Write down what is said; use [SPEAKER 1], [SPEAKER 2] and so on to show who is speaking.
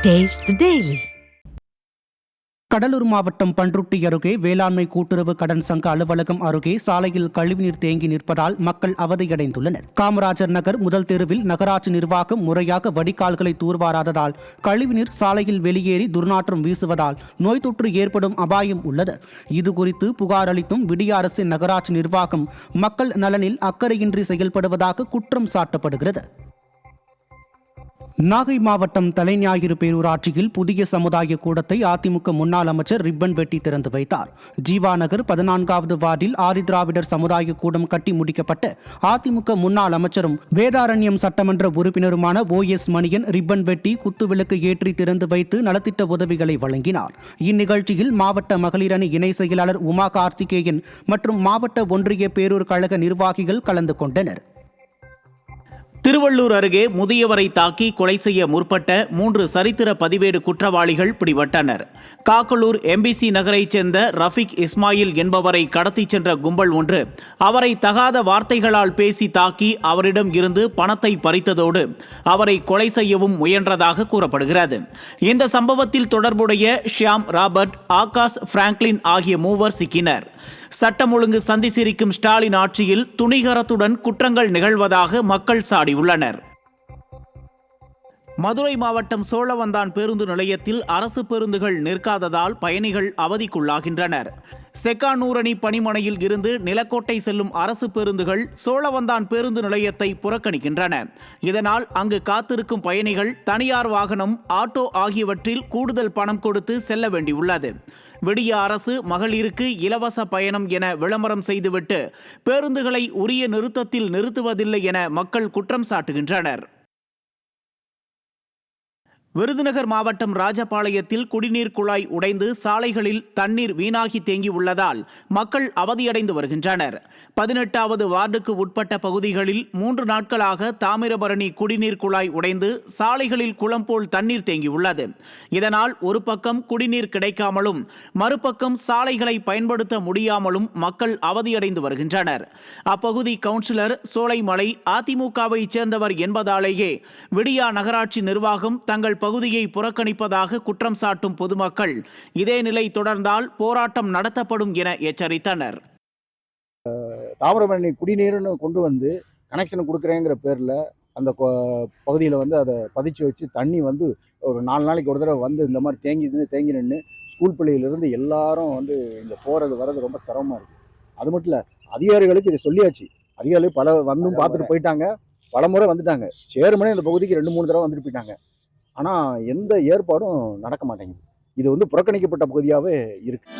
[SPEAKER 1] Taste the Daily.
[SPEAKER 2] Cuddalore மாவட்டம் பன்ருட்டி அருகே வேளாண்மை கூட்டுறவு கடன் சங்க அலுவலகம் அருகே சாலையில் கழிவுநீர் தேங்கி நிற்பதால் மக்கள் அவதியடைந்துள்ளனர். காமராஜர் நகர் முதல் தெருவில் நகராட்சி நிர்வாகம் முறையாக வடிகால்களை தூர்வாராததால் கழிவுநீர் சாலையில் வெளியேறி துர்நாற்றம் வீசுவதால் நோய் தொற்று ஏற்படும் அபாயம் உள்ளது. இதுகுறித்து புகார் அளித்தும் விடிய அரசின் நகராட்சி நிர்வாகம் மக்கள் நலனில் அக்கறையின்றி செயல்படுவதாக குற்றம் சாட்டப்படுகிறது. நாகை மாவட்டம் தலைஞாயிறு பேரூராட்சியில் புதிய சமுதாய கூடத்தை அதிமுக முன்னாள் அமைச்சர் ரிப்பன் வெட்டி திறந்து வைத்தார். ஜீவா நகர் 14வது வார்டில் ஆதிதிராவிடர் சமுதாய கூடம் கட்டி முடிக்கப்பட்ட அதிமுக முன்னாள் அமைச்சரும் வேதாரண்யம் சட்டமன்ற உறுப்பினருமான OS மணியன் ரிப்பன் வெட்டி குத்துவிளக்கு ஏற்றி திறந்து வைத்து நலத்திட்ட உதவிகளை வழங்கினார். இந்நிகழ்ச்சியில் மாவட்ட மகளிர் அணி இணை செயலாளர் உமா கார்த்திகேயன் மற்றும் மாவட்ட ஒன்றிய பேரூர் கழக நிர்வாகிகள் கலந்து கொண்டனர்.
[SPEAKER 3] திருவள்ளூர் அருகே முதியவரை தாக்கி கொலை செய்ய முற்பட்ட 3 சரித்திர பதிவேடு குற்றவாளிகள் பிடிபட்டனர். காக்கலூர் MBC நகரைச் சேர்ந்த ரஃபிக் இஸ்மாயில் என்பவரை கடத்திச் சென்ற கும்பல் ஒன்று அவரை தகாத வார்த்தைகளால் பேசி தாக்கி அவரிடம் இருந்து பணத்தை பறித்ததோடு அவரை கொலை செய்யவும் முயன்றதாக கூறப்படுகிறது. இந்த சம்பவத்தில் தொடர்புடைய ஷியாம், ராபர்ட், ஆகாஷ், பிராங்க்லின் ஆகிய 3 சிக்கினர். சட்டம் ஒழுங்கு சந்தி சிரிக்கும் ஸ்டாலின் ஆட்சியில் துணிகரத்துடன் குற்றங்கள் நிகழ்வதாக மக்கள் சாடியுள்ளனர். மதுரை மாவட்டம் சோழவந்தான் பேருந்து நிலையத்தில் அரசு பேருந்துகள் நிற்காததால் பயணிகள் அவதிக்குள்ளாகின்றனர். செக்கானூரணி பணிமனையில் இருந்து நிலக்கோட்டை செல்லும் அரசு பேருந்துகள் சோழவந்தான் பேருந்து நிலையத்தை புறக்கணிக்கின்றன. இதனால் அங்கு காத்திருக்கும் பயணிகள் தனியார் வாகனம், ஆட்டோ ஆகியவற்றில் கூடுதல் பணம் கொடுத்து செல்ல வேண்டியுள்ளது. விடிய அரசு மகளிருக்கு இலவச பயணம் என விளம்பரம் செய்துவிட்டு பேருந்துகளை உரிய நிறுத்தத்தில் நிறுத்துவதில்லை என மக்கள் குற்றம் சாட்டுகின்றனர். விருதுநகர் மாவட்டம் ராஜபாளையத்தில் குடிநீர் குழாய் உடைந்து சாலைகளில் தண்ணீர் வீணாகி தேங்கி உள்ளதால் மக்கள் அவதியடைந்து வருகின்றனர். 18வது வார்டுக்கு உட்பட்ட பகுதிகளில் 3 நாட்களாக தாமிரபரணி குடிநீர் குழாய் உடைந்து சாலைகளில் குளம் போல் தண்ணீர் தேங்கியுள்ளது. இதனால் ஒரு பக்கம் குடிநீர் கிடைக்காமலும் மறுபக்கம் சாலைகளை பயன்படுத்த முடியாமலும் மக்கள் அவதியடைந்து வருகின்றனர். அப்பகுதி கவுன்சிலர் சோலைமலை அதிமுகவை சேர்ந்தவர் என்பதாலேயே விடியா நகராட்சி நிர்வாகம் தங்கள் பகுதியை புறக்கணிப்பதாக குற்றம் சாட்டும் பொதுமக்கள் இதே நிலை தொடர்ந்தால் போராட்டம் நடத்தப்படும் என எச்சரித்தனர்.
[SPEAKER 4] தாமிரபரணி குடிநீர்னு கொண்டு வந்து கனெக்ஷன் கொடுக்குறேங்கிற பேரில் அந்த பகுதியில் வந்து அதை பதிச்சு வச்சு தண்ணி வந்து ஒரு 4 நாளைக்கு ஒரு தடவை வந்து இந்த மாதிரி தேங்கி நின்று ஸ்கூல் பிள்ளையிலிருந்து எல்லாரும் வந்து இங்கே போகிறது வர்றது ரொம்ப சிரமமாக இருக்குது. அது மட்டும் இல்லை, அதிகாரிகளுக்கு இதை சொல்லியாச்சு. அதிகாரிகள் பல வந்தும் பார்த்துட்டு போயிட்டாங்க, பல முறை வந்துட்டாங்க. சேர்மனே இந்த பகுதிக்கு 2-3 தடவை வந்துட்டு போயிட்டாங்க. ஆனால் எந்த ஏற்பாடும் நடக்க மாட்டேங்குது. இது வந்து புறக்கணிக்கப்பட்ட பகுதியாகவே இருக்குது.